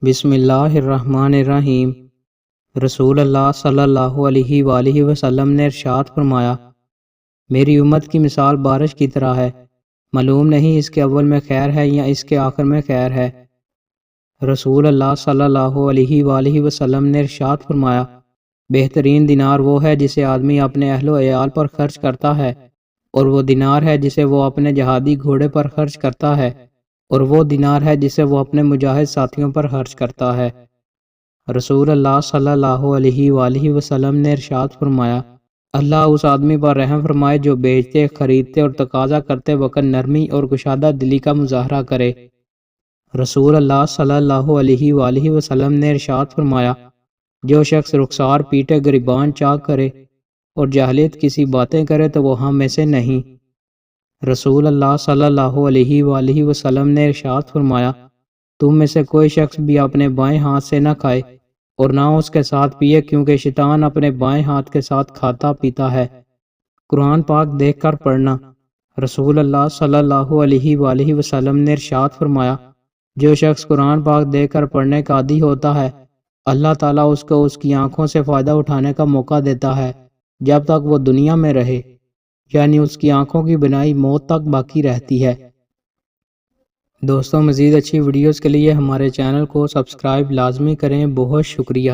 بسم اللہ الرحمن الرحیم۔ رسول اللہ صلی اللہ علیہ وآلہ وسلم نے ارشاد فرمایا، میری امت کی مثال بارش کی طرح ہے، معلوم نہیں اس کے اول میں خیر ہے یا اس کے آخر میں خیر ہے۔ رسول اللہ صلی اللہ علیہ وآلہ وسلم نے ارشاد فرمایا، بہترین دینار وہ ہے جسے آدمی اپنے اہل و عیال پر خرچ کرتا ہے، اور وہ دینار ہے جسے وہ اپنے جہادی گھوڑے پر خرچ کرتا ہے، اور وہ دینار ہے جسے وہ اپنے مجاہد ساتھیوں پر خرچ کرتا ہے۔ رسول اللہ صلی اللہ علیہ وآلہ وسلم نے ارشاد فرمایا، اللہ اس آدمی پر رحم فرمائے جو بیچتے، خریدتے اور تقاضا کرتے وقت نرمی اور گشادہ دلی کا مظاہرہ کرے۔ رسول اللہ صلی اللہ علیہ وآلہ وسلم نے ارشاد فرمایا، جو شخص رخسار پیٹے، گریبان چاک کرے اور جاہلیت کسی باتیں کرے تو وہ ہم میں سے نہیں۔ رسول اللہ صلی اللہ علیہ وآلہ وسلم نے ارشاد فرمایا، تم میں سے کوئی شخص بھی اپنے بائیں ہاتھ سے نہ کھائے اور نہ اس کے ساتھ پیے، کیونکہ شیطان اپنے بائیں ہاتھ کے ساتھ کھاتا پیتا ہے۔ قرآن پاک دیکھ کر پڑھنا۔ رسول اللہ صلی اللہ علیہ وآلہ وسلم نے ارشاد فرمایا، جو شخص قرآن پاک دیکھ کر پڑھنے کا عادی ہوتا ہے، اللہ تعالیٰ اس کو اس کی آنکھوں سے فائدہ اٹھانے کا موقع دیتا ہے جب تک وہ دنیا میں رہے، یعنی اس کی آنکھوں کی بینائی موت تک باقی رہتی ہے۔ دوستوں، مزید اچھی ویڈیوز کے لیے ہمارے چینل کو سبسکرائب لازمی کریں۔ بہت شکریہ۔